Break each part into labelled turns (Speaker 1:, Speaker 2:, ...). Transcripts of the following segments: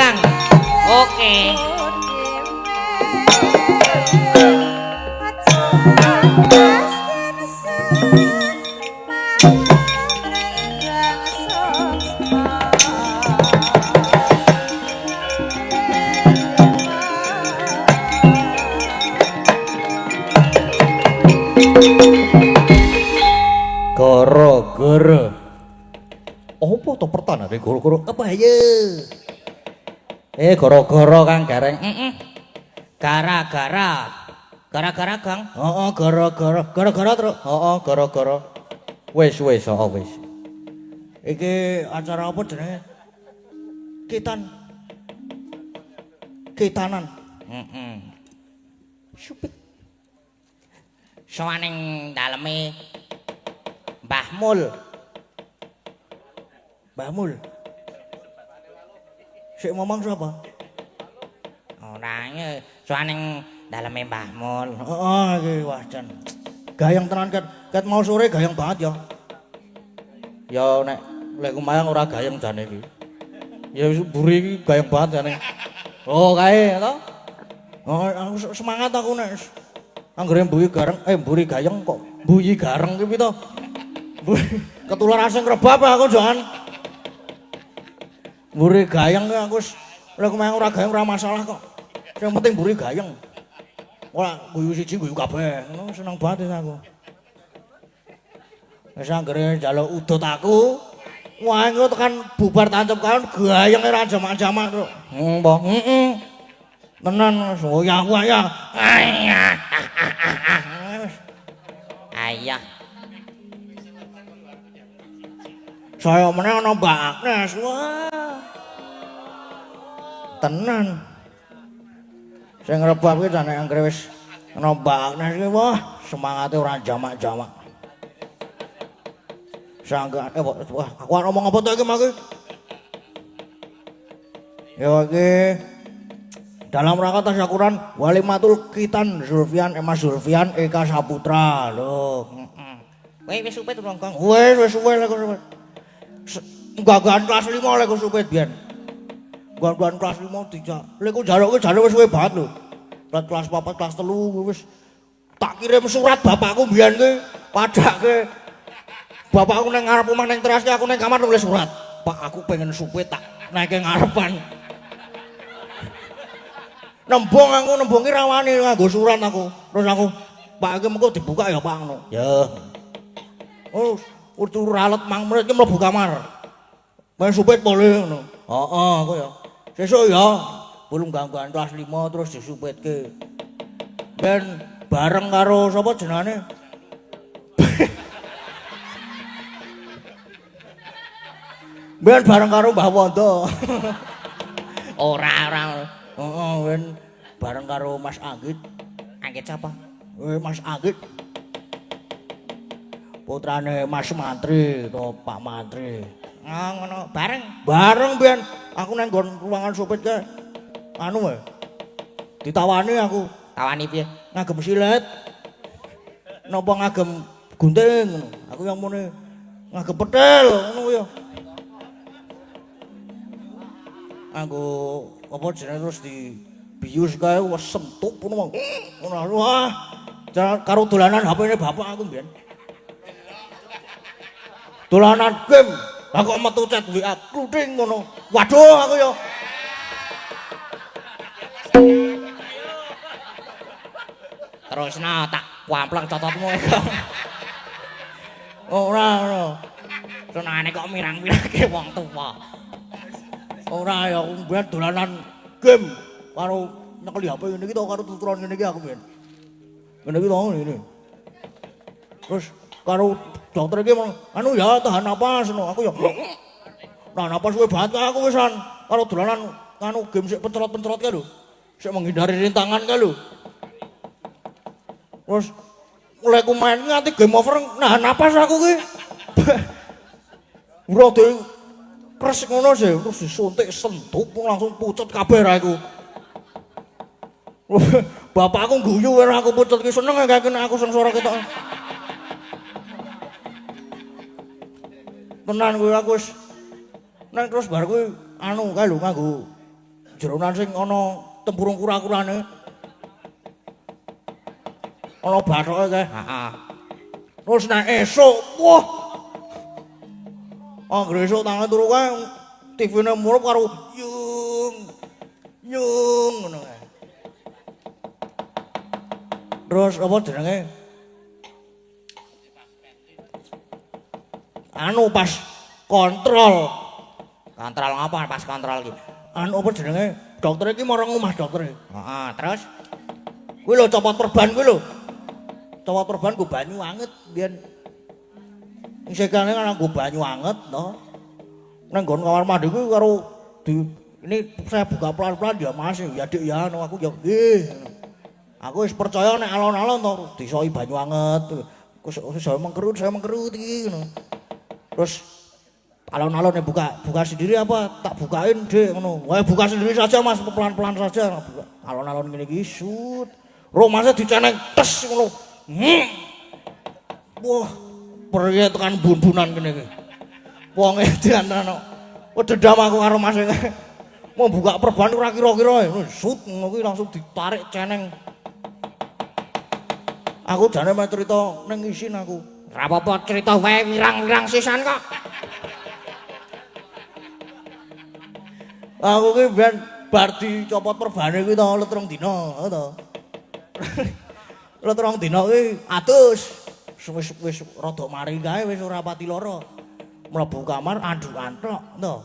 Speaker 1: Kang. Oke.
Speaker 2: Gara-gara apa to pertanane gara-gara apa ya? Gara-gara Kang Gareng.
Speaker 1: Gara-gara. Gara-gara Kang.
Speaker 2: Heeh, gara-gara. Gara-gara terus. Heeh, gara-gara. Wis, heeh wis. Iki acara apa jenenge? Kitanan.
Speaker 1: Supit. Soaning daleme Mbah Mul.
Speaker 2: Mbah Mul. Sik ngomong sapa?
Speaker 1: Orangnya soaning daleme Mbah Mul.
Speaker 2: Heeh, iki wajan. Gayeng tenan ket mau sore gayeng banget ya. Ya nek lek kumayang ora gayeng jane iki. Ya buri iki gayeng banget jane. Oh, kae to. Oh, aku semangat aku nek anggere mburi gayeng kok mbuyi gareng ki to. Ketularan sing rebab aku jangan. Mburi gayeng ki aku lek kumayang ora gayeng ora masalah kok. Sing penting mburi gayeng. Ora guyu siji guyu kabeh. Ngono seneng banget aku. Wis anggere njaluk udut aku. Wah, engko tekan bubar tancep kaon gayenge ra jamak-jamak kok. Apa? Tenan ya.
Speaker 1: Ayah.
Speaker 2: Saya meneh ana Mbak Agnes. Wah. Tenan. Sing rebab ki jane anggere wis ana Mbak Agnes ki wah, semangate ora jamak-jamak. Sanggane wah, aku ngomong apa to iki mak iki? Ya iki dalam rangka tasyakuran Walimatul Khitan Zulfian Emas Zulfian Eka Saputra lho.
Speaker 1: Wis supit urung Kang.
Speaker 2: Wis suwe lek suwe. Gagahan kelas 5 lek supit biyen. Gagahan kelas 5 dijak. Lek ku jaluke jane wis suwe banget lho. Kelas 4 kelas 3 wis tak kirim surat bapakku biyen ki padake bapakku nang ngarep omah ning teras ki aku ning kamar nulis surat. Pak aku pengen supit tak naike ngarepan. Nembung ki rawani nganggo surat aku. Terus aku, Pak iki mengko dibuka ya Pak ngono. Ya. Oh, urtu ralet mang menit ki mlebu kamar. Main supit boleh ngono. Heeh, aku ya. Sesuk ya belum gangguan kelas 5 terus disupitke. Ben bareng karo sapa jenenge? Ben bareng karo Mbah Wondo.
Speaker 1: Ora.
Speaker 2: Heeh, ben bareng karo Mas Anggit.
Speaker 1: Anggit siapa?
Speaker 2: Mas Anggit. Putrane Mas Mantri to Pak Mantri.
Speaker 1: Oh, ngono bareng.
Speaker 2: Bareng ben aku nang nggon ruangan supit ke anu wae. Ditawani aku.
Speaker 1: Tawani piye?
Speaker 2: Ngagem silet. Napa ngagem gunting ngono. Aku yang mune ngagem petel ngono ya. Aku apa jenenge terus di bius kae wis sentup ngono. Ngono wah. Karo dolanan HP-ne bapak aku mbiyen. Dolanan game. Lah kok metu chat WA kluthing ngono. Waduh aku ya.
Speaker 1: Terusna tak wamplang cototmu iku.
Speaker 2: Ora.
Speaker 1: Senengane kok mirang-mirangke wong tuwa.
Speaker 2: Ora ya aku mbiyen dolanan game karo nyekeli HP ngene iki to karo tuturan ngene iki aku mbiyen. Ngene iki to ngene. Terus karo dokter iki anu ya tahan napas ngono aku ya. Nah napas suwe banget aku wisan karo dolanan anu game sik pencerot-pencerot kae lho. Sik menghindari rintangan kae lho. Terus Mulai ku main nganti game over nahan napas aku ki. Rada kres ngono sih, terus disuntik senduk langsung pucet kabeh ra iku. Bapakku guyu ora aku pucet ki seneng gak kena aku sengsara ketok. Tenan kuwi aku wis nang terus bar kuwi anu kae lho nganggo jeronan sing ana tempurung kura-kurane. Ana bathoke kae. Heeh. Terus nek esuk, wah. Anggere esuk tangan turu kae TV-ne murup karo yung yung ngono kae. Terus apa jenenge? Anu pas kontrol. Kontrol ngapa pas kontrol iki? Anu apa jenenge? Dokter iki marang omah dokter. Heeh, terus kuwi lho copot perban kuwi lho. Copot perban go banyu anget biyen. Sekane kan nggo banyu anget to. Nang nggon kamar mandi kuwi karo ini saya buka pelan-pelan ya Mas ya Dik ya anu aku ya nggih. Aku wis percaya nek alon-alon to disoi banyu anget. Saya mengkerut iki ngono. Terus alon-alon buka sendiri apa tak bukain Dik ngono. Wah buka sendiri saja Mas pelan-pelan saja. Alon-alon ngene iki sut. Romase diceneng tes ngono. Wah, pergi tekan bun-bunan kene iki. Wonge diantara. Oh dendam aku karo Mas. Mau buka perban ora kira-kira sut ngono kuwi langsung ditarik ceneng. Aku jane meh cerita ning isin aku.
Speaker 1: Ora apa-apa cerita wae wirang-wirang sisan kok.
Speaker 2: Aku ki ben bar dicopot perbane kuwi to letrong dina to. Letrong dina kuwi atus. Wis rada mari kae wis ora pati lara. Mlebu kamar anduk-anduk to.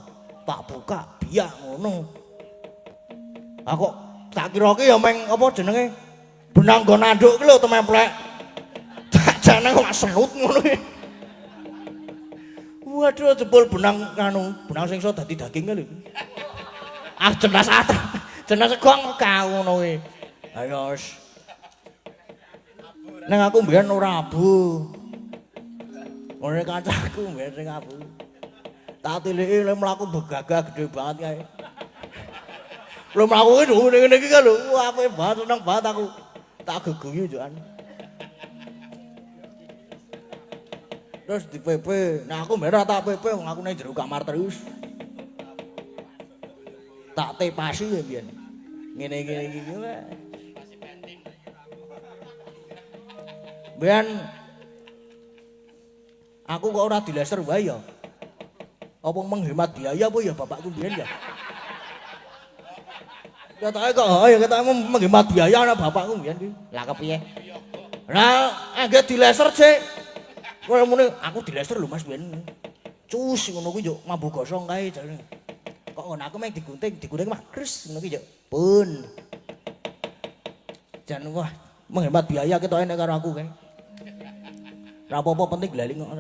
Speaker 2: Tak buka biak ngono. Aku tak kira ki ya meng apa jenenge? Benang nggon anduk ki lho tememplek. Tak jane kok senut ngono iki. Waduh jebul benang benang sing iso dadi daging lho. Ah jelas atur. Jelas segong kau ngono kuwi. Ayo wis. Neng aku mbiyen ora abu. Ora kancaku mbiyen sing abu. Tak tiliki lek mlaku begagah gede banget kae. Lho mlaku ki ngene iki kan lho. Wah apik banget seneng banget aku. Tak geguyu jokan. Terus di PP. Nah aku mbiyen ora tak PP wong aku nang jero kamar terus. Tak tepasi ya mbiyen. Ngene iki wae. Ben aku kok ora dilaser wae ya. Apa menghemat biaya apa ya bapakku mbiyen ya. Katanya kok ya katanya menghemat biaya ana bapakku mbiyen ki.
Speaker 1: Lah kepiye?
Speaker 2: Lah anggere dilaser sik. Kowe muni aku dilaser lho Mas mbiyen. Cus ngono kuwi yo mambu gosong kae jane. Kok ngono aku meng digunting mak kris ngono ki yo. Pun. Jan wah menghemat biaya ketoke nek karo aku kae. Ora apa-apa penting glaling kok.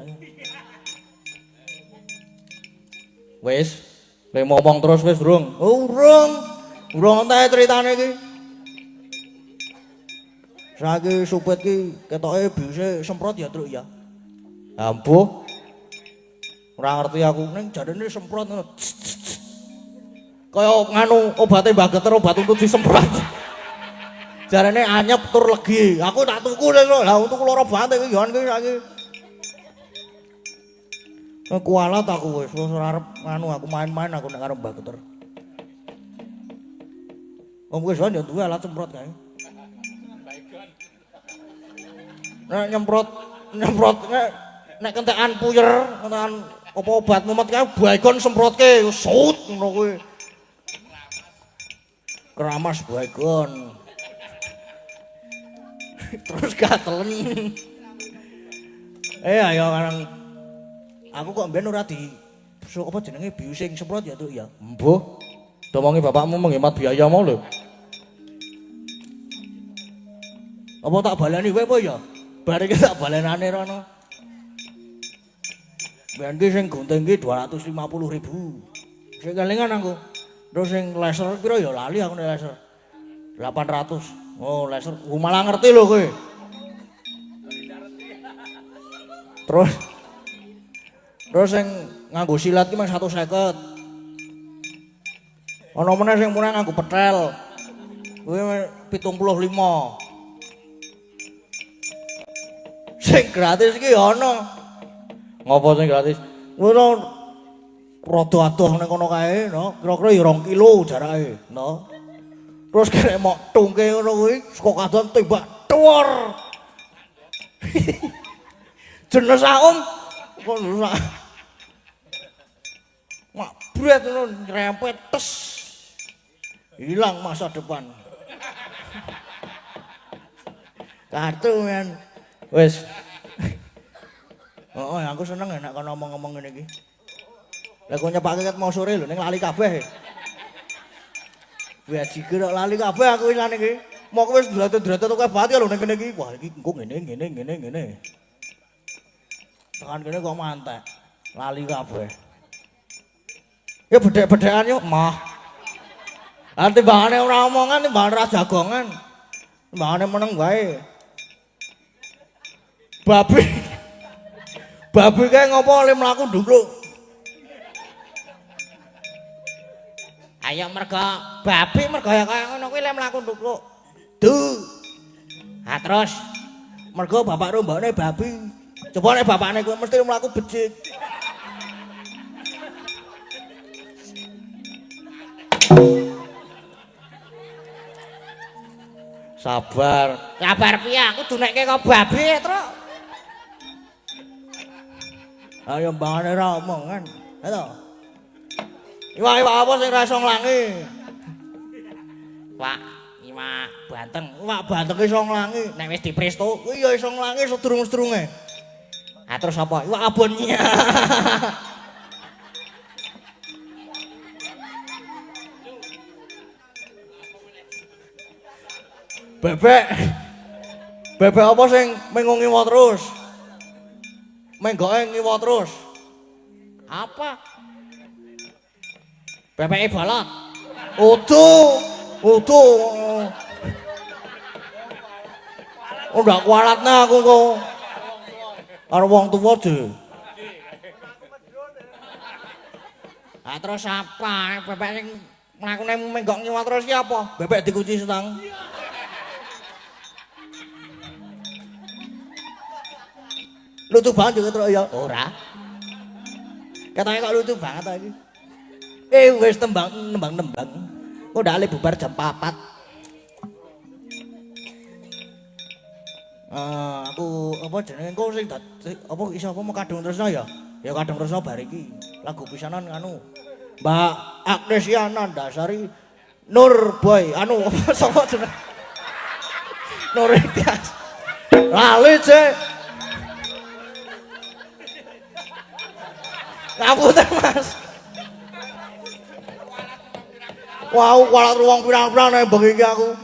Speaker 2: Wis, kowe ngomong terus wis, Durung. Oh, urung entek critane iki. Saiki supet ki ketoke biuse semprot ya, Truk ya. Ampuh. Ora ngerti aku ning jarene semprot ngono. Kaya nganu obate Mbah Geter obat untuk disemprot. Jarane anyep tur legi. Aku tak tuku lho. Lah untuk lara banget iki yon ki saiki. Kualat aku wis ora arep anu aku main-main aku nek karo Mbah Geter. Om wis yo duwe alat semprot kae. Nek nyemprot nek kentekan puyer, kentekan apa obat mumet kae baygon semprotke sut ngono kuwi. Keramas baygon. Terus gatelen. Ayo karang aku kok mben ora di apa jenenge biusing semprot ya Truk ya. Mbuh. Domongi bapakmu menghemat biaya mau lho. Apa tak baleni kowe apa ya? Bareng tak balenane rono. Mben ki sing gunting ki 250.000. Sing kelingan aku. Terus sing laser piro ya lali aku nek laser. 800. Oh, laser. Malah ngerti lho kowe. Terus sing nganggo silat ki mung 150. Ana meneh sing murah nganggo petel. Kuwi 75. Sing gratis iki ana. Ngopo sing gratis? Ngono rada adoh ning kono kae, no. Kira-kira ya 2 kilo jarake, no. Terus kene mok tungke ngono kuwi saka kadon tembak tuwur. Jenes aum kok mak bret ngono nyerempet tes. Hilang masa depan. Kartu men. Wis. Oh, aku seneng nek kono ngomong-ngomong ngene iki. Lah kok nyepake ket mau sore lho ning lali kabeh. Wajiger kok lali kabeh aku wis iki. Mok wis drat-drat kok banget lho ning kene iki. Wah, iki engko ngene. Tekan kene kok mantek. Lali kabeh. Ya bedhek-bedhekan yo, mah. Ati bahane ora omongan, timbang ra jagongan. Timbangane meneng wae. Babi kae ngopo oleh mlaku ndhukluk.
Speaker 1: Ayo mergo babi mergo ya kaya ngono kuwi le mlaku ndhukluk.
Speaker 2: Duh.
Speaker 1: Ha terus
Speaker 2: Mergo bapak rombone babi. Coba nek bapakne kuwi mesti mlaku becik. Sabar.
Speaker 1: sabar piye aku dunekke kok babi terus.
Speaker 2: Ayo mbangane ra omongan. Ayo. Iwak apa sing ra iso nglangi?
Speaker 1: Pak, iwak banteng.
Speaker 2: Iwak banteng iso nglangi.
Speaker 1: Nek wis dipresto,
Speaker 2: Kuwi ya iso nglangi sedurung-sedurunge.
Speaker 1: ah terus apa?
Speaker 2: Iwak abon. Bebek apa sing mengung ngiwa terus? Menggoke ngiwa terus.
Speaker 1: Apa? Bebeke bolot.
Speaker 2: Utuh. Oh ndak kualatne aku kok. Karo wong tuwa de.
Speaker 1: Ah terus apa? Bebek sing mlakune menggok ngiwa terus ki apa?
Speaker 2: Bebek dikunci setang. Lucu banget juga terus ya.
Speaker 1: Ora.
Speaker 2: Katanya kok lucu banget lagi. Wis nembang. Kok ndak ale bubar jam 4. Aku apa jenenge engko sing apa iso apa mau kadung tresno ya? Ya kadung tresno bar iki. Lagu pisanan anu. Mbak Agnesiana Dasari Nur Boy anu apa sapa jeneng? Nur Ikhlas. Lali cek. Ngapunten Mas. Wah, kualat ruang pirang-pirang nek bengi iki aku.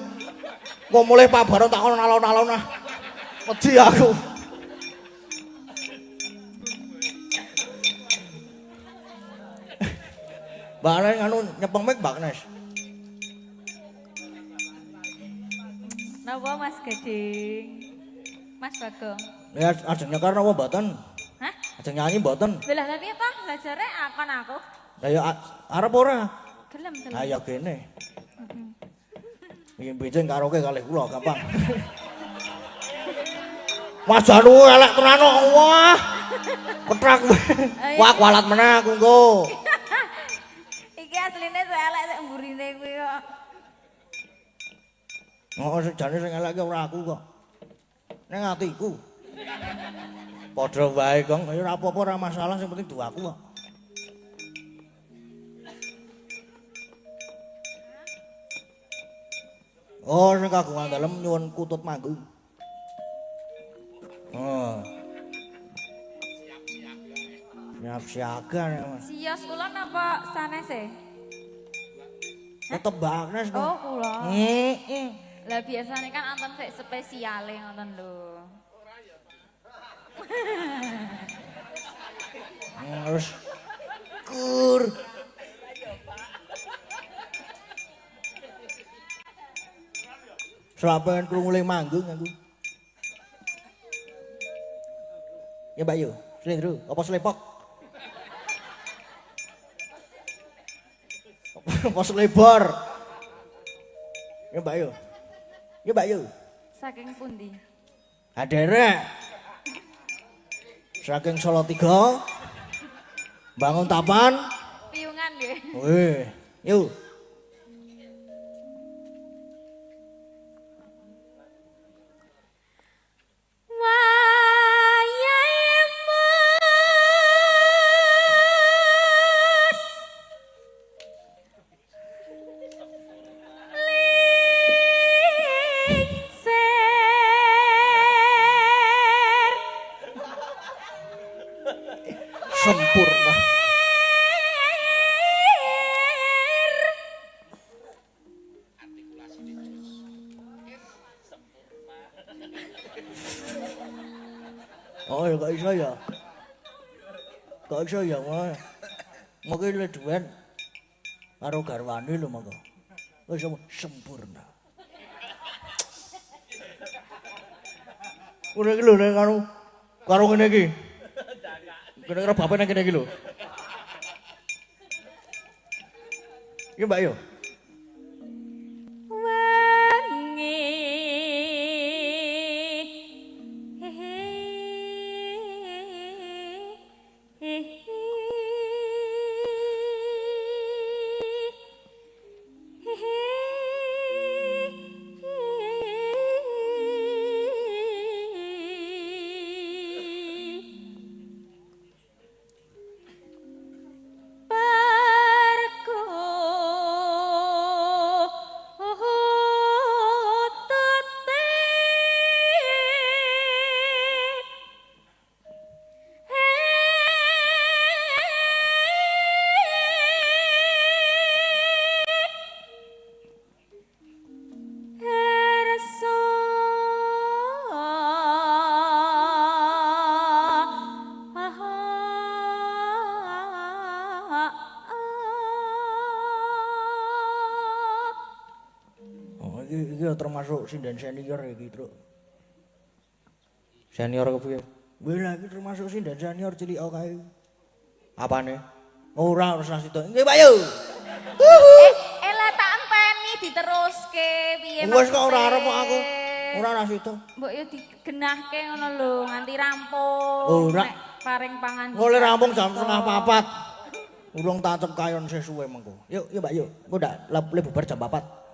Speaker 2: Kok mulai Pak Baron tak ono alon-alon ah. Wedi aku. Mbak Nes anu nyepeng mik Mbak Nes.
Speaker 3: Napa Mas Gading? Mas Bagong.
Speaker 2: Ya ajeng nyekar napa mboten?
Speaker 3: Hah?
Speaker 2: Ajeng nyanyi mboten?
Speaker 3: Belah tapi apa? Belajarnya akon aku.
Speaker 2: Lah ya arep ora?
Speaker 3: Gelem.
Speaker 2: Ayo kene. Iki bijeng karaoke kalih kula gampang. Mas Janu elek tenan kok. Wah. Ketrak. Wah kualat meneh aku engko.
Speaker 3: Iki asline saya elek sik mburine kuwi kok.
Speaker 2: Oh, sejane sing elek ki ora aku kok. Ning atiku. Padha wae, Gong. Ya ora apa-apa, ora masalah, sing penting duaku kok. Oh, sing kagungan dalem nyuwun kutut manggung. Oh. Siap siaga nek Mas.
Speaker 3: Sios kula napa sanese?
Speaker 2: Tetep Bagnes kok.
Speaker 3: Oh, kula.
Speaker 2: Heeh.
Speaker 3: Lah biasane kan anten sik spesiale ngoten lho.
Speaker 2: Terus kur. Selapen krungu le manggung aku. Ya Mbak Yu, slendro apa slepok? Apa selebor? Ya Mbak Yu. Ya Mbak Yu.
Speaker 3: Saking pundi?
Speaker 2: Haderek. Saking Solo 3. Bangun tapan.
Speaker 3: Piungan nggih.
Speaker 2: Wih, yuk. Sempurna. Oh ya gak iso ya. Gak iso ya mah. Mungkin le duwen karo garwane lho monggo. Wis sempurna. Ora iki lho nek karo ngene iki. Kira-kira bapak nang kene iki lho. Iki Mbak yo. Iki termasuk sinden senior iki, Truk.
Speaker 1: Senior kepiye?
Speaker 2: Wih lah iki termasuk sinden senior cilik kae.
Speaker 1: Apane?
Speaker 2: Ora usah situ. Nggih, Pak Yu.
Speaker 3: Lah tak enteni diteruske piye
Speaker 2: Wes kok ora arep kok aku. Ora ra situ.
Speaker 3: Mbok yo digenahke ngono lho nganti rampung.
Speaker 2: Ora.
Speaker 3: Nek paring pangan.
Speaker 2: Ngole rampung jam 3:30. Urung tak cep kayon sesuwe mengko. Yuk, yuk Mbak Yu. Engko ndak le bubar jam 4.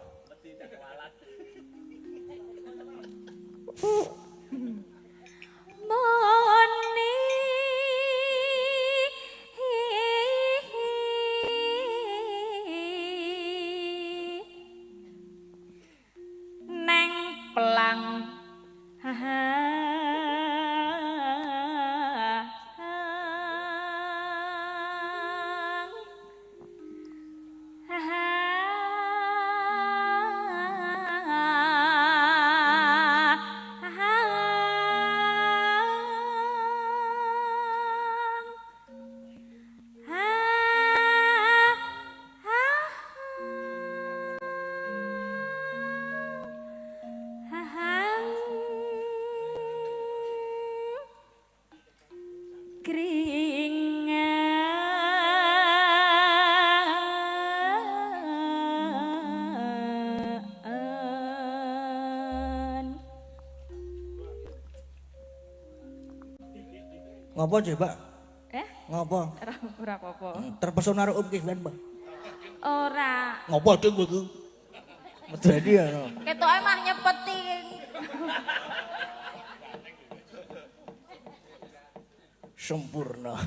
Speaker 3: Moni neng pelang
Speaker 2: Ngopo sih, Pak? Ngopo?
Speaker 3: Ora apa-apa.
Speaker 2: Terpesona karo Om Kiflan, Pak.
Speaker 3: Ora.
Speaker 2: Ngopo ding kowe? Medeni ya.
Speaker 3: Ketoke mah nyepeti.
Speaker 2: Sempurna.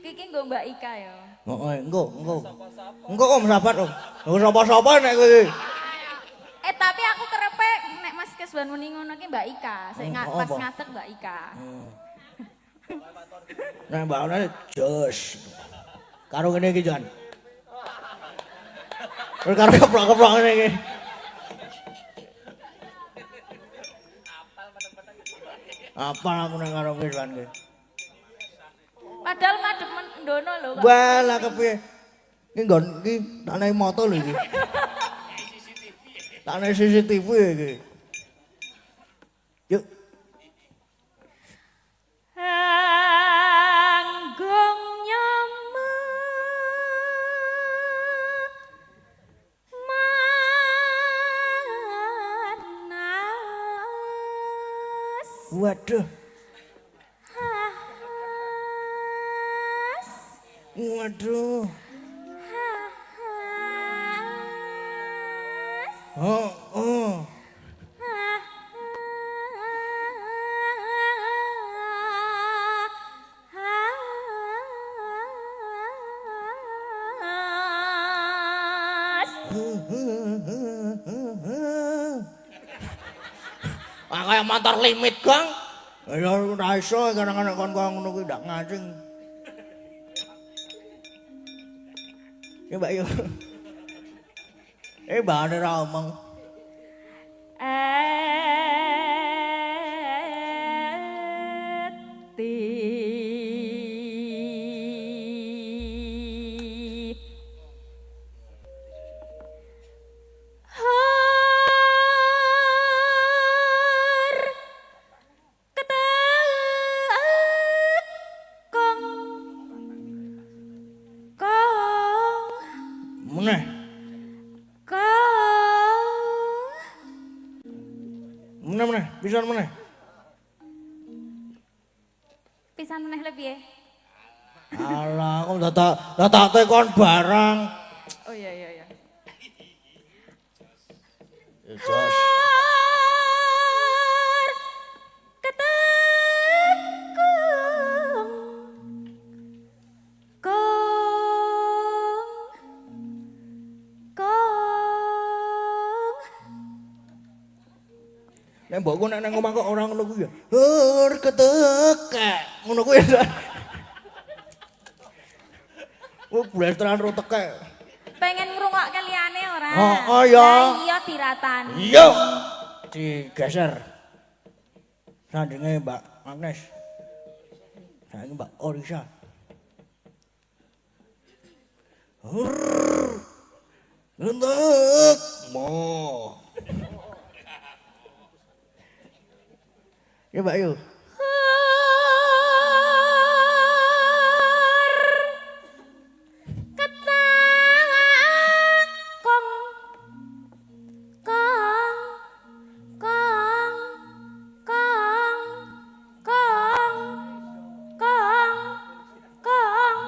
Speaker 3: Iki nggo Mbak Ika ya.
Speaker 2: Heeh, engko. Engko Om sahabat Om. Engko sapa-sapa nek kowe.
Speaker 3: Tapi aku kerepe nek Mas Keswan muni ngono ki Mbak Ika. Sik pas
Speaker 2: apa?
Speaker 3: ngadeg Mbak Ika.
Speaker 2: Nek Mbak Ana jos. Karo ngene iki, Jan. Karo keplok-keplok ngene iki. Apal aku nek karo Keswan ki.
Speaker 3: Padahal madhep ndono lho. Kak.
Speaker 2: Wah, lah kepiye? Iki nggon iki tak nai moto lho iki. Tak nai CCTV iki. Yuk. Waduh.
Speaker 3: Has.
Speaker 2: Waduh.
Speaker 3: Has.
Speaker 2: Oh, oh.
Speaker 1: Ah kaya motor limit, Gong.
Speaker 2: Ya ora iso kadang-kadang kon ngono kuwi ndak ngacing. Ya Mbak yo. Mbak ora omong. Meneh. Meneh, pisan meneh.
Speaker 3: Pisan meneh le piye?
Speaker 2: Alah, kok dadak tekon barang.
Speaker 3: Oh iya.
Speaker 2: Jos. Nek mbokku nek nang omah kok ora ngono kuwi ya. Hur ketekek. Ngono kuwi ya. Oh, blasteran ro tekek.
Speaker 3: Pengen ngrungokke liyane ora?
Speaker 2: Oh, iya.
Speaker 3: Lah iya diratani.
Speaker 2: Iya. Digeser. Sandinge Mbak Agnes. Saiki Mbak Orisa. Hur. Ngendek. Mo. Ya Mbak Yu.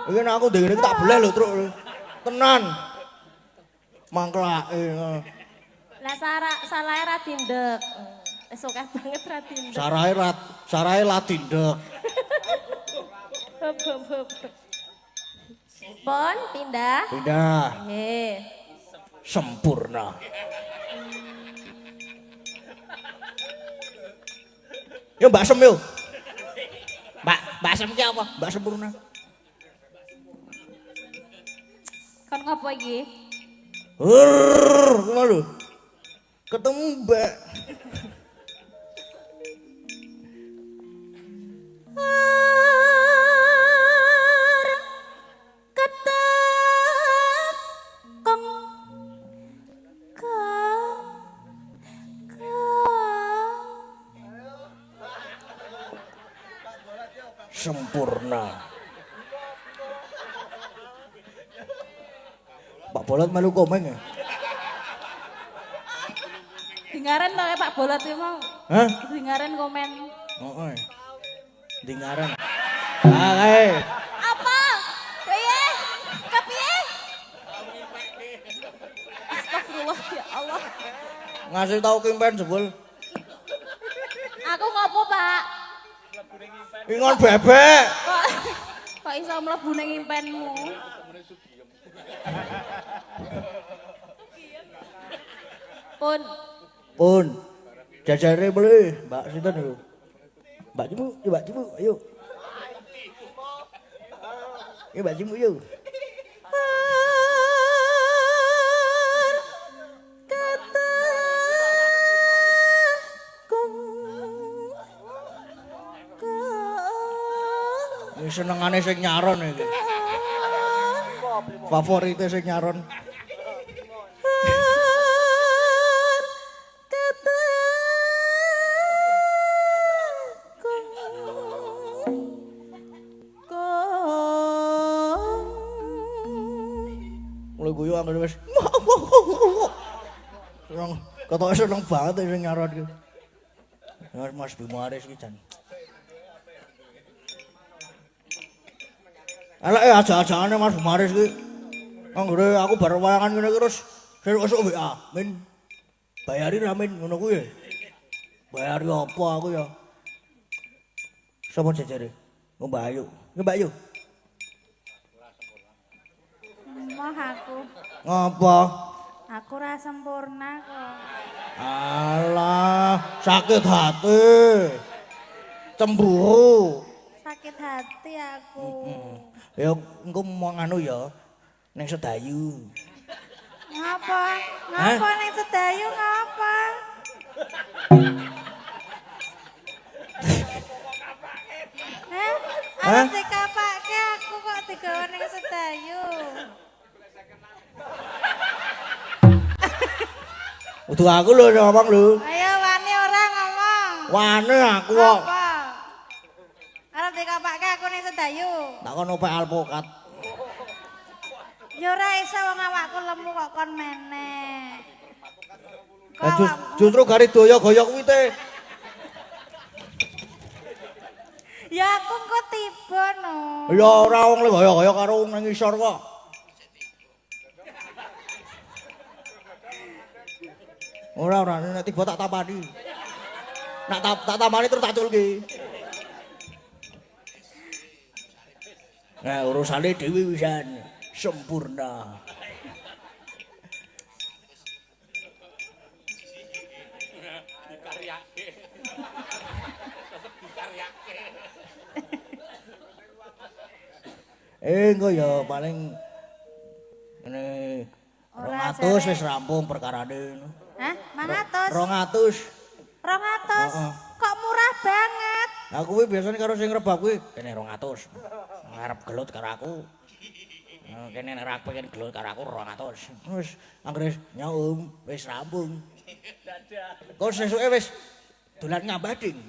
Speaker 2: Iki nek aku dene tak beleh lho, Truk. Tenan. Mangklake.
Speaker 3: Lah salahe ra dindek. Wis akeh banget ra dindek.
Speaker 2: Sarahe latindek.
Speaker 3: Hop. Pon pindah.
Speaker 2: Pindah.
Speaker 3: Nggih.
Speaker 2: Sempurna. Ya Mbak Sem yo.
Speaker 1: Mbak Sem ki apa?
Speaker 2: Mbak Sempurna.
Speaker 3: Kon ngopo iki?
Speaker 2: Ngono lho. Ketemu Mbak. Sempurna. Pak Bolot melu komeng ya?
Speaker 3: Dingaren to Pak Bolot iki mau.
Speaker 2: Hah?
Speaker 3: Dingaren komen.
Speaker 2: Heeh. Dingaran. Ah kae.
Speaker 3: Apa? Piye? Kepiye? Astagfirullah ya Allah.
Speaker 2: Ngasih tau kimpen jebul.
Speaker 3: Aku ngopo, Pak?
Speaker 2: Ingon bebek.
Speaker 3: Kok iso mlebu ning impenmu?
Speaker 2: Pun. Jajare beli, Mbak sinten niku? Mbak Cimu, ayo. Ya Mbak Cimu yuk. Ini senengane sing nyaron iki. Favorite sing nyaron. Mulai guyu anggere wis. Seneng, ketoke seneng banget sing nyaron iki. Mas Bimo Aris ki jan. Elek aja-ajane Mas Bimo Aris ki. Anggere aku bar wayangan ngene iki terus esuk WA, Min. Bayari ra Min ngono kuwi. Bayari apa aku ya? Sopo jejere? Mbak Ayu. Mbak Ayu.
Speaker 3: Moh aku.
Speaker 2: Ngapa?
Speaker 3: Aku ra sempurna kok.
Speaker 2: Alah, sakit hati. Cemburu.
Speaker 3: Sakit hati aku.
Speaker 2: Ya engko mau nganu ya. Ning Sedayu.
Speaker 3: Ngapa? Ngapa ning Sedayu ngapa? Arep dikapake aku kok digawa ning Sedayu.
Speaker 2: Udah aku lho ngomong lho.
Speaker 3: Ayo wani ora ngomong.
Speaker 2: Wani aku kok.
Speaker 3: Apa? Arep dikapake aku ning Sedayu.
Speaker 2: Takon opek alpukat.
Speaker 3: Ya ora iso wong awakku lemu kok kon meneh.
Speaker 2: Justru gari doya gaya kuwi te.
Speaker 3: Ya aku kok tiba no.
Speaker 2: Ya ora wong le gaya-gaya karo wong nang isor kok. Ora nek tiba tak tapani. Nak tak tapani terus tak culke. Nah, urusane dhewe wisan sempurna. Engko ya paling ngene 200 wis rampung perkarane.
Speaker 3: Hah? 100?
Speaker 2: 200.
Speaker 3: 200? Kok murah banget?
Speaker 2: Aku kuwi biasane karo sing rebab kuwi kene 200. Ngarep gelut karo aku. Kene nek ra pengen gelut karo aku 200. Wis anggere nyaum wis rampung. Kok sesuke wis dolan ngabading.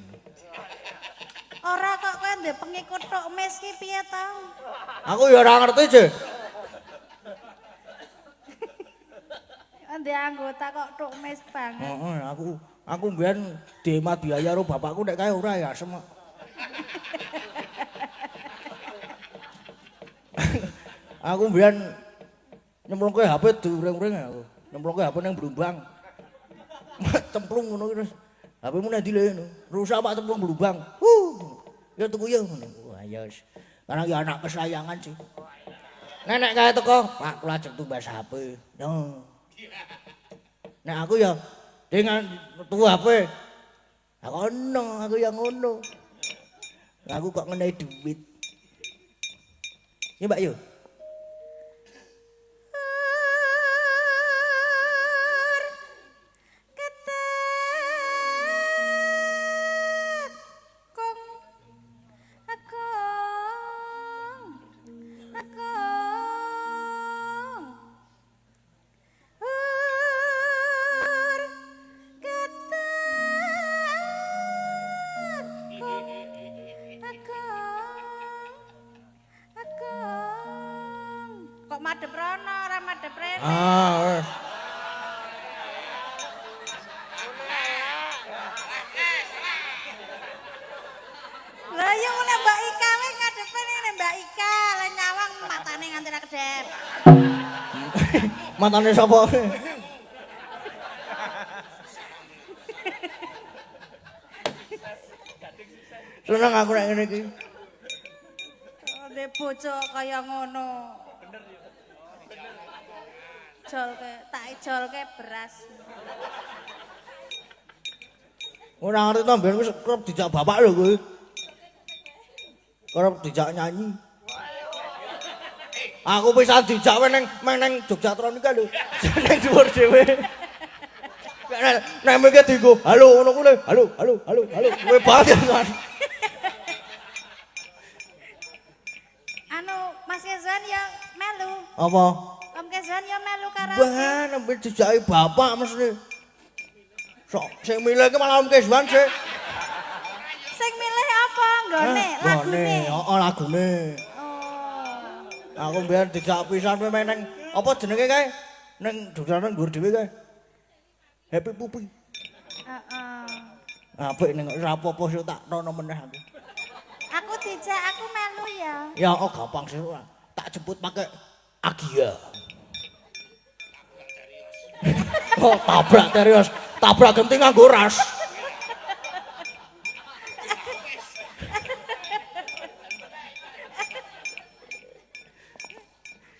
Speaker 3: Ora kok kowe ndek pengikut tok mes ki piye to?
Speaker 2: Aku ya ora ngerti, Je.
Speaker 3: Ndek anggota kok tok mes banget.
Speaker 2: Heeh, aku mbiyen dihemat biaya karo bapakku nek kae ora ya semek. Aku mbiyen nyemplungke HP diuring-uring aku. Nyemplungke HP ning Blumbang. Cemplung ngono ki terus HP-mu nek dile rusak Pak cemplung Blumbang. Ya tuku ya ngono. Wah ya wis. Karena ya anak kesayangan sih. Nenek kae teko, Pak kula ajeng tumbas HP. No. Nek aku ya dengan tuku HP. Aku ono, aku yang ngono. Aku kok ngenai duit. Ya Mbak Yu.
Speaker 3: Kok madhep rono, ora madhep rene.
Speaker 2: Wes.
Speaker 3: Lah ya mulai Mbak Ika wis ngadepe ning Mbak Ika, lah nyawang matane nganti ra kedep.
Speaker 2: Matane sapa? Seneng aku nek ngene iki.
Speaker 3: Ndek bojo kaya ngono. Jolke, tak ijolke beras.
Speaker 2: Ora ngerti to mbiyen wis kerep dijak bapak lho kowe. Kerep dijak nyanyi. Aku pisan dijak ning Jogjatronika lho. Ning dhuwur dhewe. Nek mikir dienggo, halo ngono kuwi. Halo. Kowe banget kan.
Speaker 3: Anu, Mas Kezwan ya melu.
Speaker 2: Apa?
Speaker 3: Om Kezwan ya melu karaoke.
Speaker 2: Wah, nembe dijaki bapak mesti. Sok sing milih ki malah Om Kezwan sih.
Speaker 3: Sing milih apa? Nggone, lagune.
Speaker 2: Heeh, lagune.
Speaker 3: Oh.
Speaker 2: Aku mbiyen dijak pisan memang nang apa jenenge kae? Ning dodolan dhuwur dhewe kae. Happy Pupi.
Speaker 3: Heeh.
Speaker 2: Apik ning ora apa-apa sik tak rono meneh aku.
Speaker 3: Aku dijak, aku melu ya.
Speaker 2: Ya oh gampang sih. Tak jemput pakai Agia. Oh, tabrak serius. Tabrak genting nganggo ras.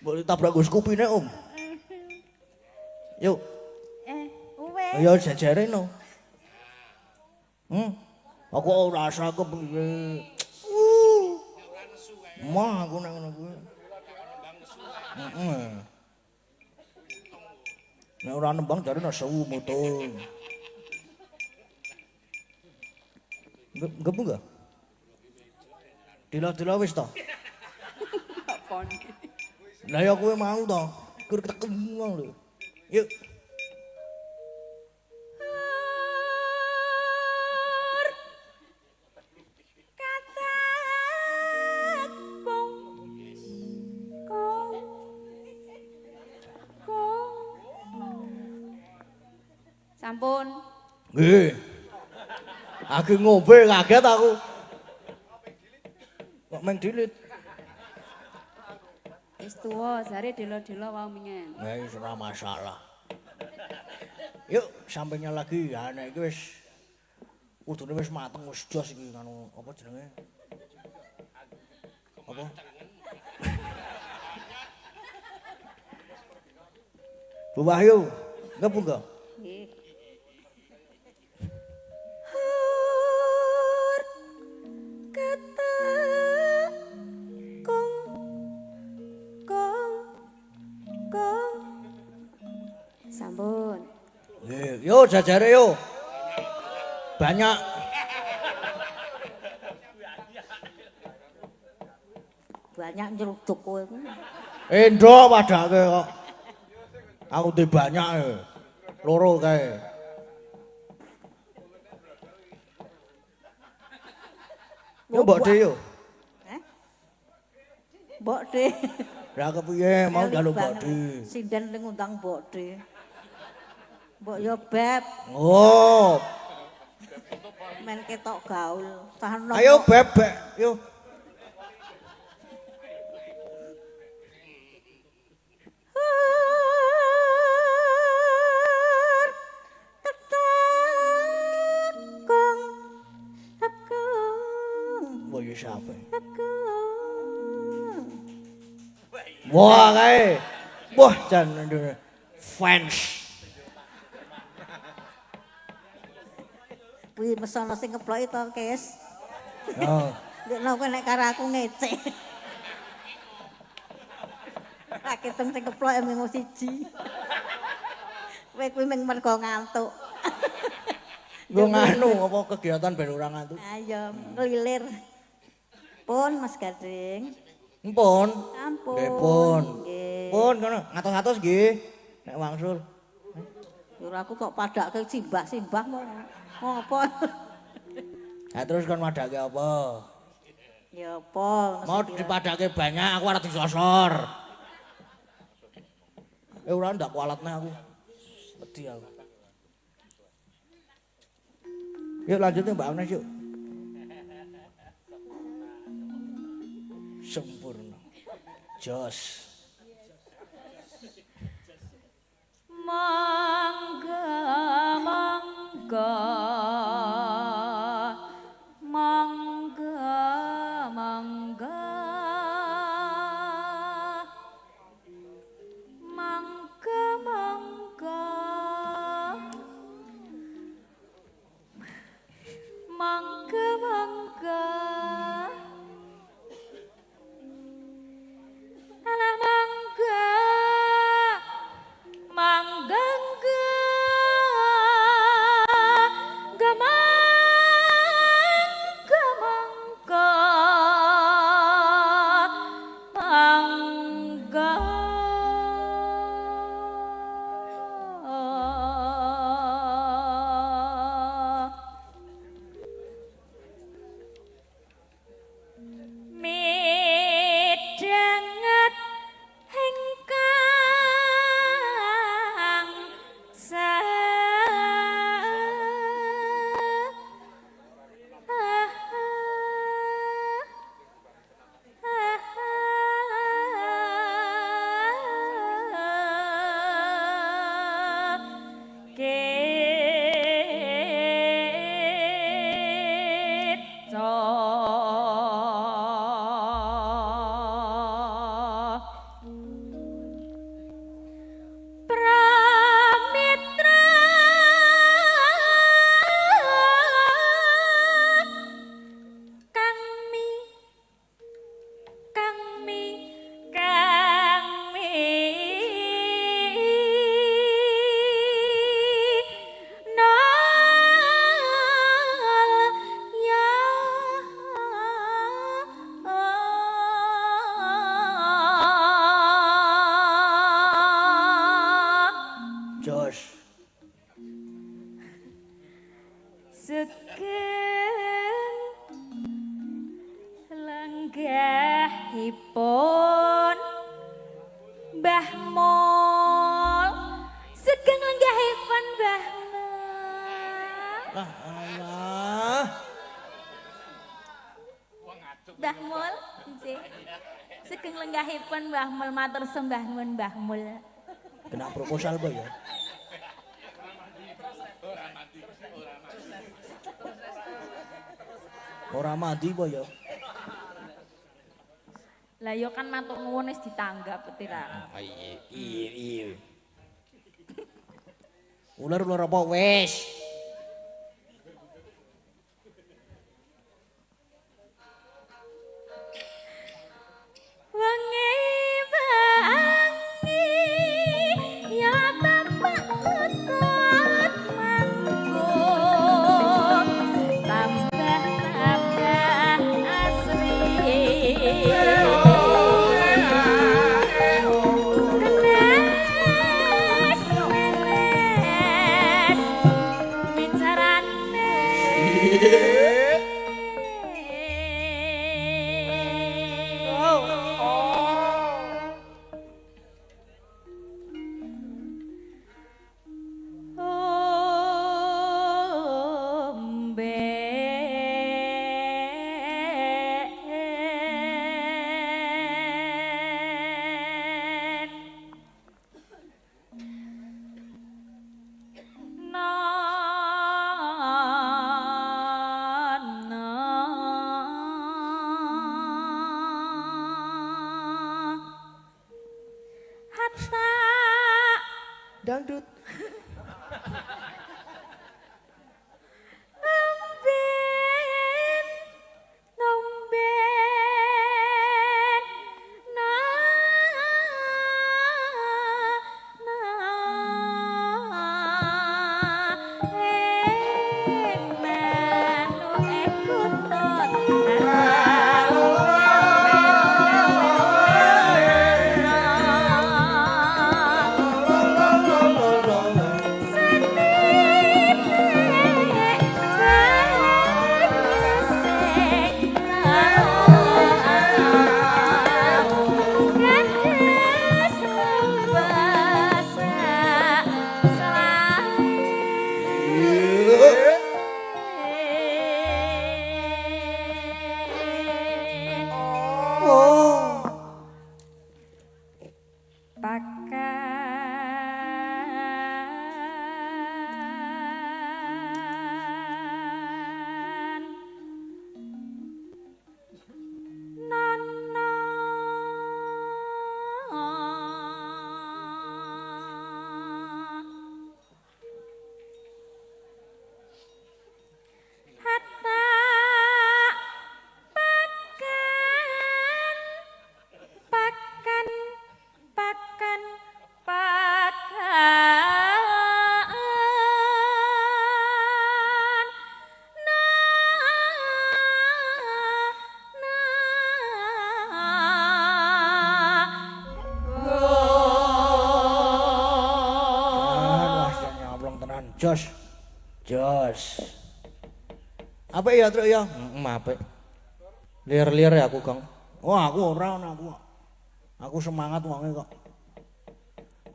Speaker 2: Boleh tabrak gue skupine om. Yuk.
Speaker 3: Uwe.
Speaker 2: Ya jajare no. Aku ora rasa kepiye. Mah aku nang ngono kuwi. Heeh. Nek ora nembang jare nesu mutu. Gebu enggak? Dila-dila wis to. Lah ya kowe mau to. Kur ketemu lho. Yuk.
Speaker 3: Sampun.
Speaker 2: Nggih. Aku ngombe kaget aku. Kok meng dilit.
Speaker 4: Wis tuwa, jare delo-delo wae mingen.
Speaker 2: Nah, wis ora masalah. Yuk, sampingnya lagi. Ya nek iki wis udune wis mateng wis jos iki anu apa jenenge? Apa? Bu Wahyu, enggak enggak?
Speaker 4: Nggih. Sampun.
Speaker 2: Nggih, yo jajare yo. Banyak.
Speaker 3: Banyak nyeruduk kowe.
Speaker 2: Endo padake kok. Aku di banyak loro kae. Yo mbok de yo.
Speaker 3: Mbok De.
Speaker 2: Lah kepiye mau njaluk mbok de.
Speaker 3: Sinden ning undang Mbok De. Mbok yo beb,
Speaker 2: Oh,
Speaker 3: men ketok gaul. Tahan
Speaker 2: ayo bebek yo. Wah, ya siapa? Wah, kae. Wah, jan fans.
Speaker 3: Kuwi mesono sing ngeploki to, Kes.
Speaker 2: Oh.
Speaker 3: Ndekno kowe nek karo aku ngecek. Tak ketung sing keplok mung siji. Kowe kuwi mung mergo ngantuk.
Speaker 2: Nggo nganu apa kegiatan ben ora ngantuk?
Speaker 3: Ayo ngelilir. Pun Mas Gading.
Speaker 2: Empun.
Speaker 3: Ampun.
Speaker 2: Nggih, pun.
Speaker 3: Nggih.
Speaker 2: Pun kono ngatos-atos nggih. Nek wangsul.
Speaker 3: Ora aku kok padake simbah-simbah mau ngopo.
Speaker 2: Ha terus kon madake apa?
Speaker 3: Ya apa?
Speaker 2: Mau dipadake banyak aku ora disosor. Ora ndak kualatne aku. Wedi aku. Yuk lanjutin Mbak Agnes yuk. Sempurna. Jos.
Speaker 4: Mangga mangga mangga mangga mangga mangga mangga mangga alah mangga mangga Mbah Mul sugeng lenggahipun Mbah Mul.
Speaker 2: Lah Allah.
Speaker 4: Mbah Mul nggih. Sugeng lenggahipun Mbah Mul matur sembah nuwun Mbah Mul.
Speaker 2: Kena proposal boy ya. Ora mandi boy ya.
Speaker 4: Lah yo kan matur nuwun wis ditanggap petira.
Speaker 1: Iya. Ular apa wis?
Speaker 4: Wengi bangi ya bapak utot manggung tambah asri kenes menes bicarane
Speaker 2: Dangdut. Jos. Apa ya, Truk ya?
Speaker 1: Apik.
Speaker 2: Lir-lir ya aku, Kang. Oh, aku ora ana aku. Aku semangat wonge kok.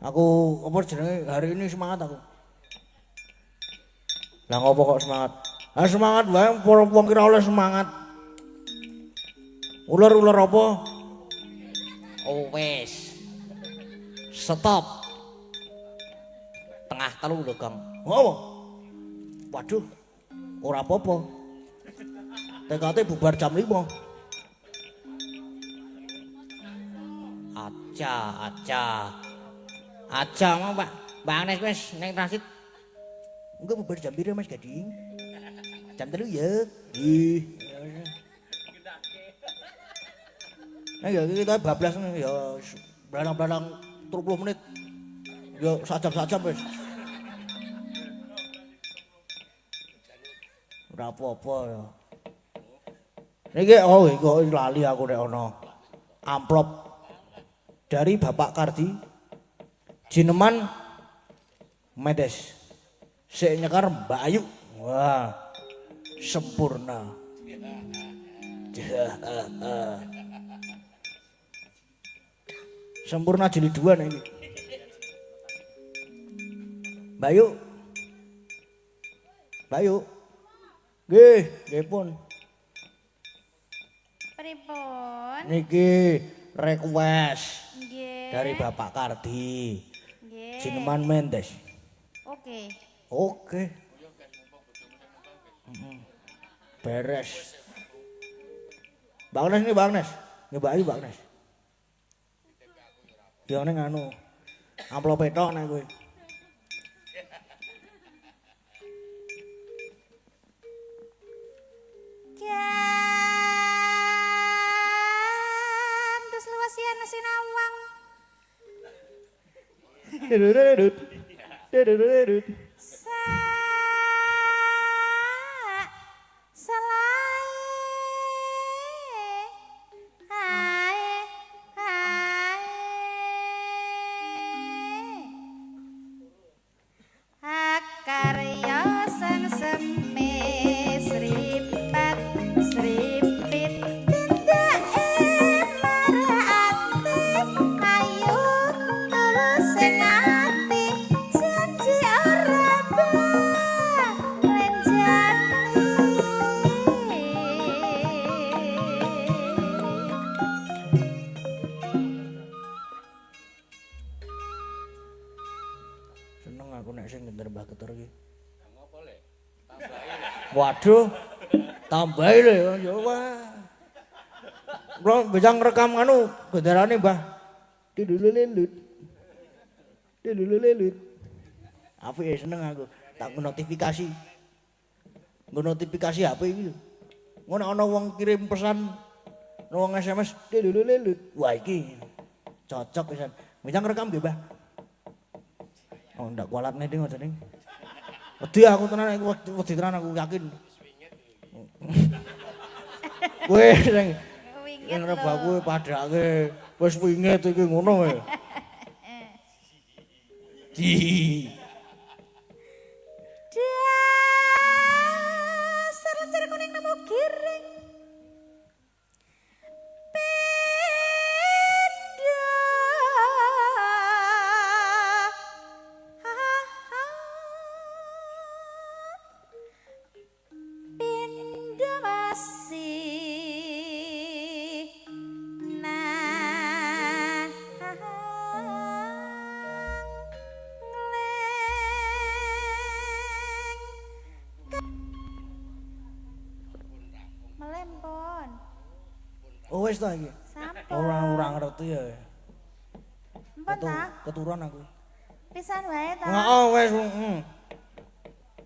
Speaker 2: Aku apa jenenge hari ini semangat aku.
Speaker 1: Lah ngopo kok semangat?
Speaker 2: Ah semangat wae wong kira oleh semangat. Ular-ular apa?
Speaker 1: Oh wis. Stop. Tengah telu lho, Kang.
Speaker 2: Apa? Waduh. Ora apa-apa. TKT bubar jam 5.
Speaker 1: Aja mau Mbak. Mbak Agnes wis ning transit.
Speaker 2: Enggak bubar jam piro Mas Gading? Jam 3 ya. Ih. Ya kita bablas ya bladang-bladang 30 menit. Ya sajam-sajam wis. Ora apa-apa ya. Niki kok lali aku nek ana amplop dari Bapak Kardi Jineman Medes. Sik nyekar Mbak Ayu. Wah. Sempurna. Sempurna jilid 2 nek iki. Bayu. Bayu. Nggih pun.
Speaker 3: Pripun?
Speaker 2: Niki request
Speaker 3: Nggih.
Speaker 2: dari Bapak Kardi.
Speaker 3: Nggih.
Speaker 2: Jineman Mendes.
Speaker 3: Oke.
Speaker 2: Oke. Beres. Bang Nes nih Bang Nes. Nyoba ayo Bang Nes. Dia ning anu. Amplop petok nek kowe.
Speaker 3: Terus luasian sinawang. Akarya sang semes ripat sripit tindake marake ayu tulus sing ati janji ora
Speaker 2: Seneng aku nek sing ngenter Mbah Ketur iki. Waduh. Tambahi lho ya wah. Kula bisa ngrekam anu genderane Mbah. Dilululut. Dilululut. Apike seneng aku. Tak notifikasi. Nggo notifikasi HP iki lho. Ngono ana wong kirim pesan wong SMS dilululut. Wah iki cocok pisan. Bisa ngrekam nggih, Mbah? Oh ndak kualat nih ding aja ning. Wedi aku tenan aku wedi tenan aku yakin. Kowe sing ngrep aku padake wis winget iki ngono wae. Di.
Speaker 3: Dasar lancar kuning nemu giring. Melempon.
Speaker 2: Oh wis ta iki.
Speaker 3: Sampun.
Speaker 2: Ora ngerti ya.
Speaker 3: Empon ta?
Speaker 2: Keturunan aku.
Speaker 3: Pisan wae ta?
Speaker 2: Heeh wis.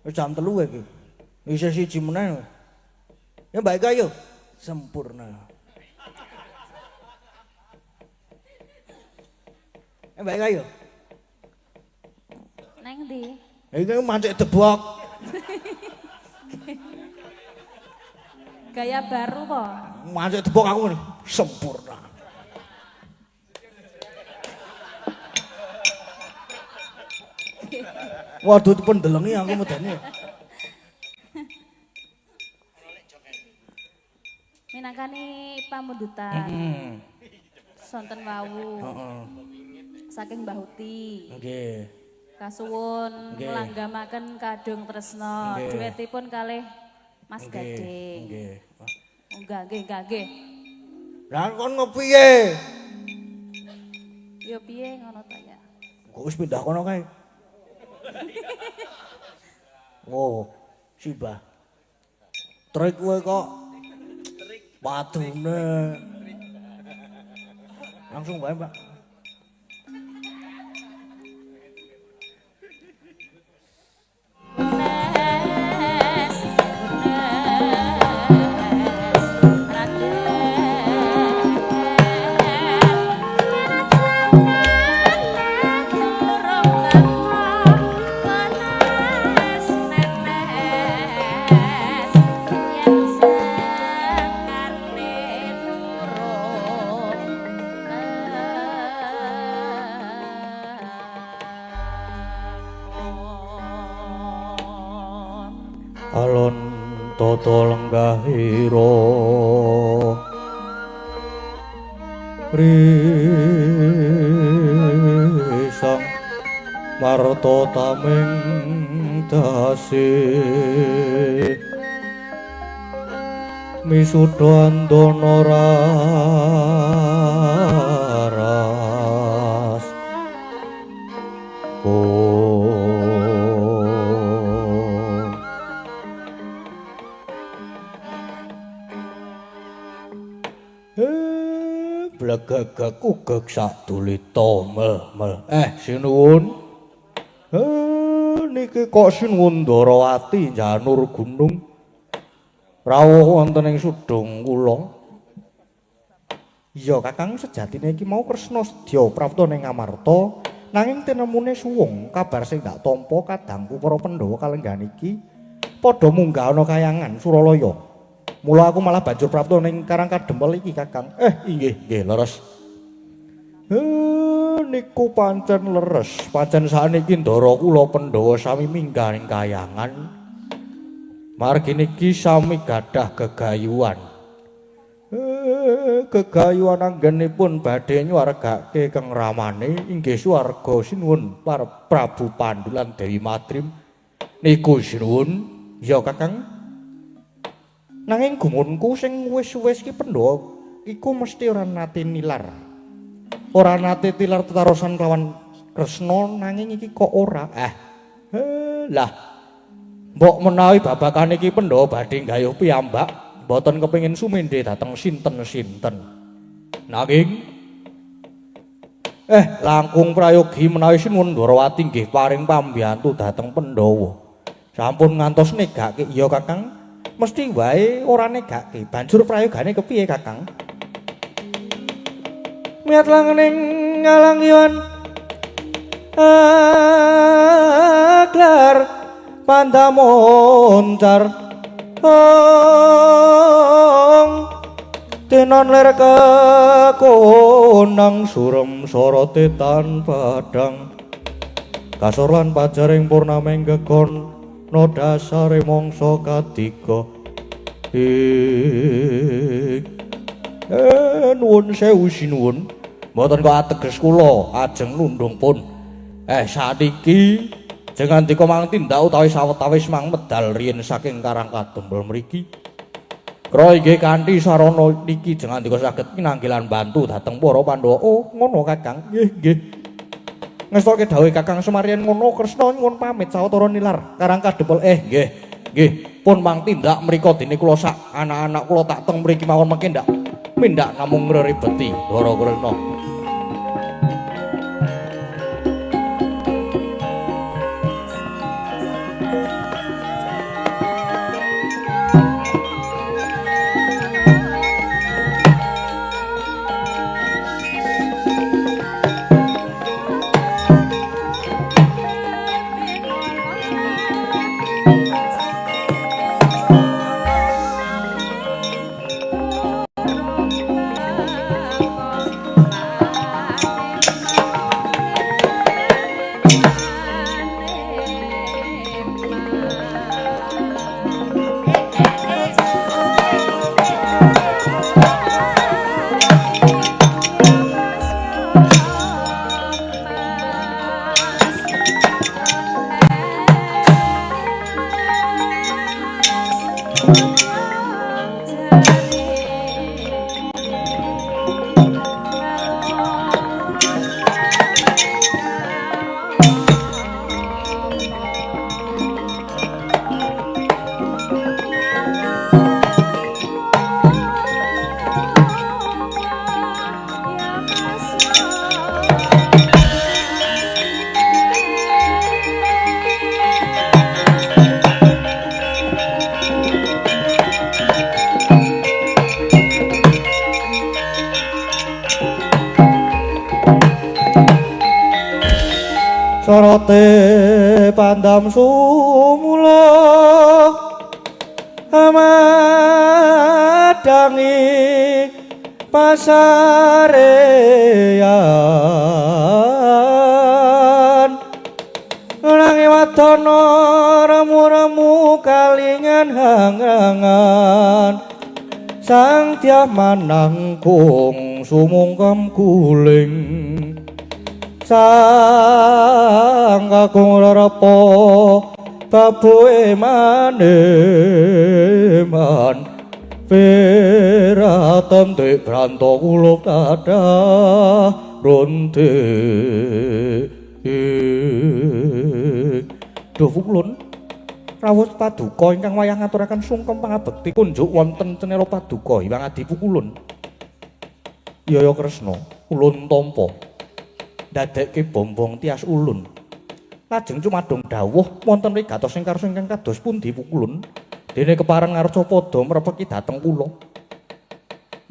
Speaker 2: Wis jam 3 iki. Isih siji meneh. Ya baik ayo. Sempurna. Baik ayo.
Speaker 4: Neng ndi?
Speaker 2: Iki mancik debok.
Speaker 4: Gaya baru po.
Speaker 2: Mancik debok aku nih. Sempurna. Waduh pendelengi aku medeni.
Speaker 4: Minangkani pamundutan. Sonten wau.
Speaker 2: Heeh.
Speaker 4: Saking Mbah Uti.
Speaker 2: Nggih.
Speaker 4: Kasuwun
Speaker 2: Nggih.
Speaker 4: nglanggamaken kadung tresna.
Speaker 2: Nggih.
Speaker 4: Duetipun kalih Mas Gading.
Speaker 2: Nggih.
Speaker 4: Enggak, nggih.
Speaker 2: Lah kon ngopiye?
Speaker 4: Ya piye ngono ta ya?
Speaker 2: Kok wis pindah kono kae? Oh, Siba. Trik kowe kok padune. Langsung wae, Mbak. Alon toto lenggahiro risang marta taming dasih misuda andana raras blegagak ugeg sadulita mel sinuwun niki kok sinuwun Ndarawati janur gunung rawuh wonten ing sudung kula iya kakang sejatine iki mau Kresna sedya prapta ning Ngamarta nanging tinemune suwung kabar sing dak tampa kadangku para Pandhawa kalenggan iki padha munggah ana kayangan Suralaya. Mula aku malah banjur prapta ning Karang Kadempel iki kakang. Inggih leres. Niku pancen leres. Pancen sakniki ndara kula Pandhawa sami minggah ning kayangan. Margi niki sami gadah gegayuhan. Gegayuhan anggenipun badhe nyuwargake keng ramane inggih swarga sinuwun para Prabu Pandhu lan Dewi Madrim. Niku sinuwun ya kakang. Nanging gumunku sing wis-wis ki Pandhawa iku mesti ora nate nilar. Ora nate tilar tetarosan kelawan Kresna nanging iki kok ora. Lah. Mbok menawi babakan iki Pandhawa badhe gayuh piyambak, mboten kepengin sumendhe dhateng sinten-sinten. Nanging langkung prayogi menawi sinuwun Ndarawati nggih paring pambiyantu dhateng Pandhawa. Sampun ngantos negake iya Kakang. Mesti wae ora negake. Banjur prayogane kepiye, Kakang? Miat langening ngalangyon aklar pandamoncar tenon ler kekonang surem sorote tan padang kasoran pajaring purnameng gekon no dasare mangsa katiga nuwun sewu sinuwun mboten kok ateges kula ajeng nundung pun saniki jeneng andika mang tindak utawi sawetawis mang medal riyin saking Karang Kadempel mriki kra inggih kanthi sarana niki jeneng andika saged pinanggilan bantu dhateng para Pandhawa ngono Kakang nggih ngestoke dawuh Kakang Semarian ngono Kresna nyuwun pamit sawetara nilar Karang Kadempel nggih pun mang tindak mriko dene kula sak anak-anak kula tak teng mriki mawon mengke ndak mindak namung ngribeti Ndara Kresna sorote pandam sumula amadangi pasarean nangi wadana remu-remu kalingan hangangan sang tiah manangkung wong sumungkem guling sang kakung rerepa baboe maneman peratem dek branto kula kathah ronde Dawulun rawuh paduka ingkang wayah ngaturaken sungkem pangabekti kunjuk wonten cenela paduka Hyang Adipukulun. Yaya Kresna, ulun tampa ndadekke bombong tias ulun. Lajeng cumadung dawuh wonten wigatos ing karsa ingkang kados pundi Pukulun? Dene kepareng Arcapada mrepeki dhateng kula.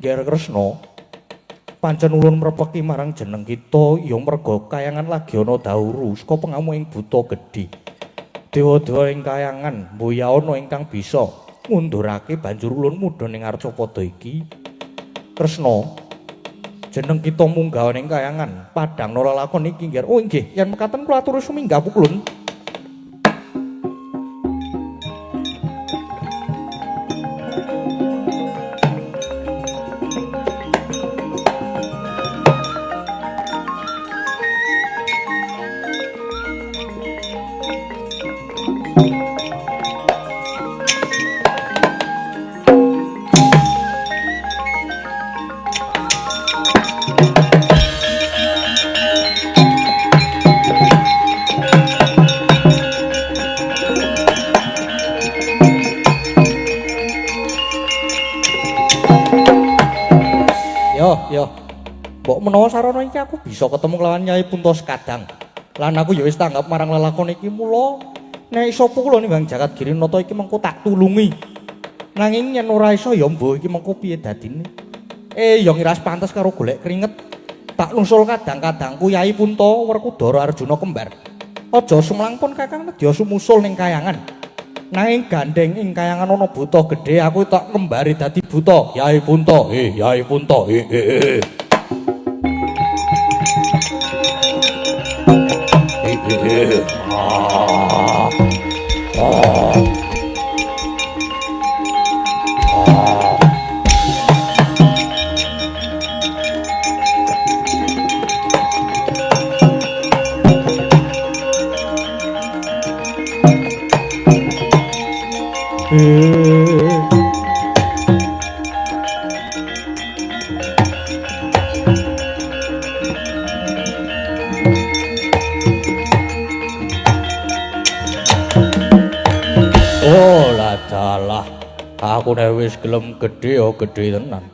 Speaker 2: Hyang Kresna, pancen ulun mrepeki marang jeneng kita ya merga kayangan lagi ana dahuru saka pengamu ing buta gedhe. Dewa-dewa ing kayangan mboya ana ingkang bisa ngundurake banjur ulun mudha ning Arcapada iki. Kresna, jeneng kita munggah ning kayangan padhang lelakon iki nggih. Oh nggih, yen mekaten kula aturi suminggah Pukulun. Ya, mbok menawa sarana iki aku bisa ketemu kelawan Nyai Punta Sekadang. Lan aku ya wis tanggap marang lelakon iki mula nek iso kula nimbang Jagat Girinata iki mengko tak tulungi. Nanging yen ora iso ya mbuh iki mengko piye dadine? Ya ngiras pantes karo golek keringet. Tak nusul kadang-kadangku Yai Punta Werkudara Arjuna kembar. Aja sumlangpun Kakang nedya sumusul ning kayangan. Nanging gandeng ing kayangan ana buta gedhe aku tak kembari dadi buta. Yai Punta, Yai Punta, Oh lah dalah, aku nek wis gelem gedhe ya gedhe tenan.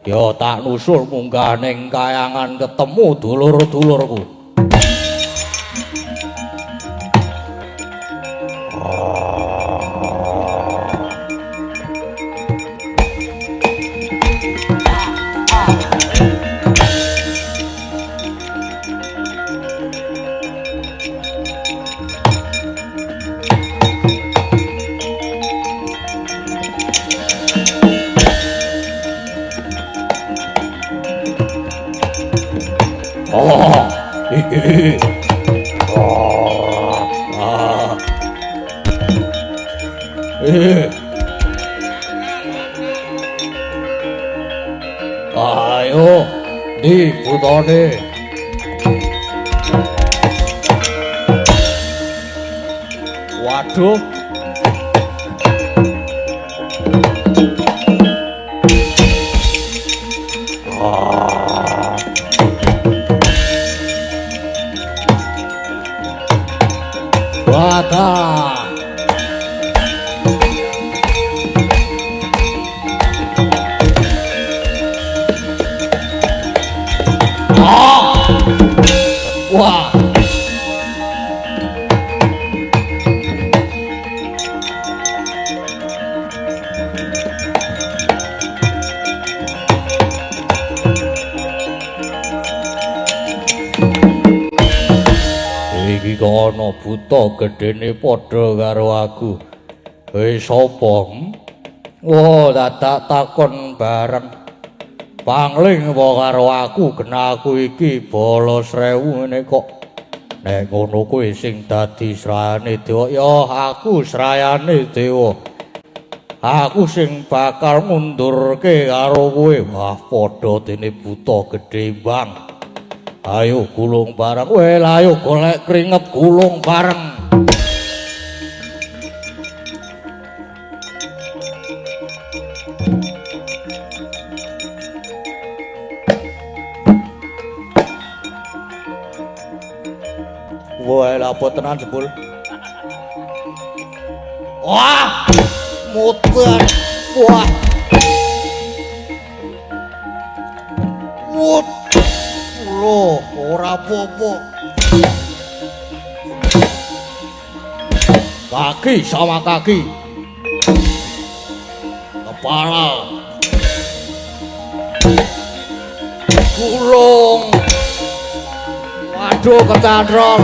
Speaker 2: Ya tak nusul munggah ning kayangan ketemu dulur-dulurku. Ayo, di putone. Waduh. Wadah. Wah. Iki kono buta gedene padha karo aku. Sapa? Wah, dadak takon bareng. Pangling apa karo aku genaku iki bala srewu ngene kok. Nek ngono kuwi sing dadi srayane dewa ya aku srayane dewa. Aku sing bakal ngundurke karo kowe. Wah, padha dene buta gedhe bang. Ayo gulung bareng. Well, ayo golek keringet gulung bareng. Wah, apa tenan jebul. Wah, muter. Wah. Wut. Loh, ora apa-apa. Kaki sama kaki. Kepala. Gulung. Waduh, kecandrol.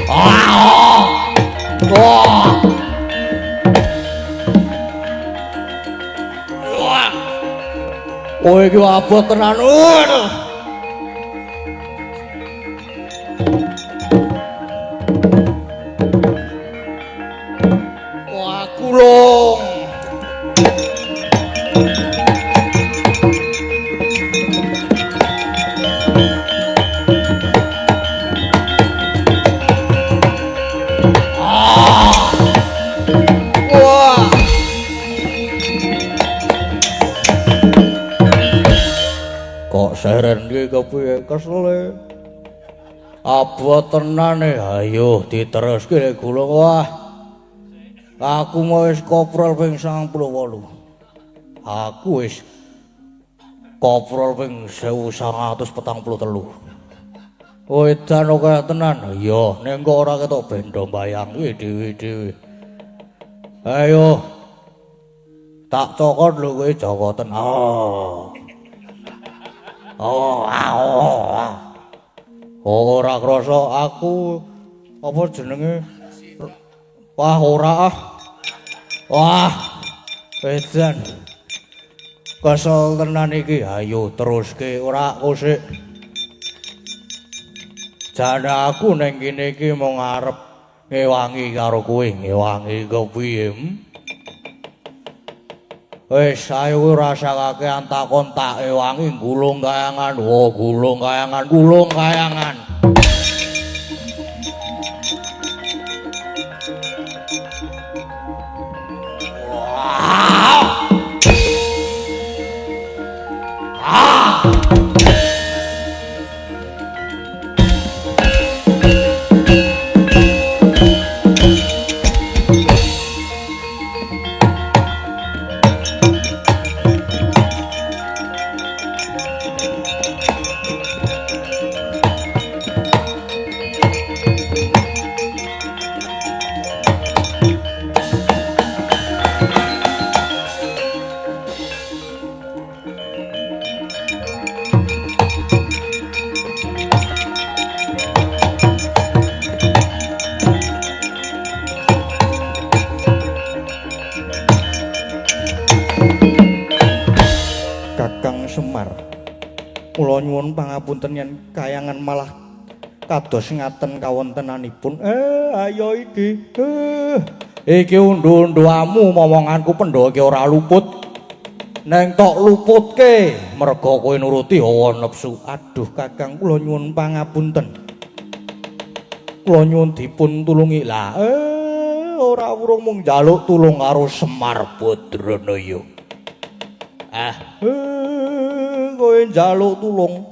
Speaker 2: Wah. Oh, iki abot tenan. Wah, gulung. Seren iki kepiye kesele. Abot tenane, ayo diteruske gulung. Wah. Aku mau wis koprol ping 98. Aku wis koprol ping 1943. Wedan kaya tenan. Iya, ning kok ora ketok bendo bayang iki dhewe-dhewe. Ayo. Tak cokot lho kowe jokoten. Ora krasa aku apa jenenge? Wah, ora ah. Wah. Edan. Kesel tenan iki. Ayo teruske ora kosik. Jane aku ning kene iki mau ngarep ngewangi karo kowe, ngewangi kepiye? Wis ayo rasakake antakon tak ewangi gulung kayangan. Oh, gulung kayangan, gulung kayangan. Kula nyuwun pangapunten yen kayangan malah kados ngaten kawontenanipun. Ayo iki. Iki undu-unduamu momonganku pendho iki ora luput. Neng tok luputke merga kowe nuruti hawa nepsu. Aduh Kakang kula nyuwun pangapunten. Kula nyuwun dipun tulungi. Lah ora urung mung njaluk tulung karo Semar Badranaya. Kowe njaluk tulung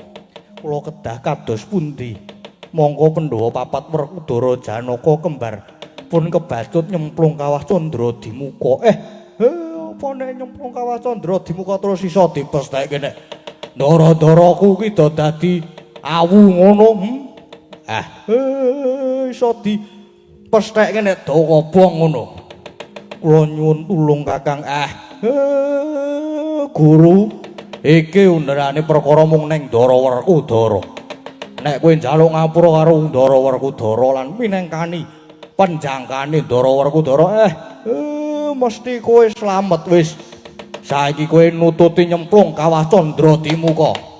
Speaker 2: kula kedah kados pundi mongko Pandhawa papat Werkudara Janaka kembar pun kebacut nyemplung kawah Candra Dimuka. Apa nek nyemplung kawah Candra Dimuka terus iso dipestheke nek ndara-ndaraku ki do dadi awu ngono? Iso dipestheke nek do kobong ngono. Kula nyuwun tulung Kakang. Guru iki underane perkara mung ning Ndara Werkudara. Nek kowe njaluk ngapura karo Ndara Werkudara lan minangkani panjangkane Ndara Werkudara, mesti kowe slamet wis. Saiki kowe nututi nyemplung kawah Candra Dimuka.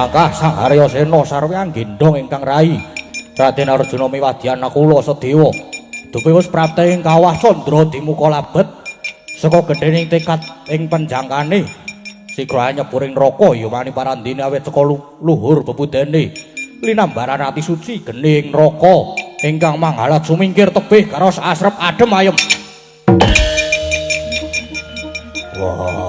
Speaker 2: mangkah Sang Haryasena sarwi anggendhong ingkang rai Raden Arjuna miwadyan kula Sedewa dupi wis prapta ing kawah Candra dimuka labet saka gedhening tekad ing panjangkane sigra nyeburing neraka ya mani parandene awet saka luhur bebudene linambaran ati suci gening neraka ingkang manghalat sumingkir tebih karo asrep adem ayem. Wah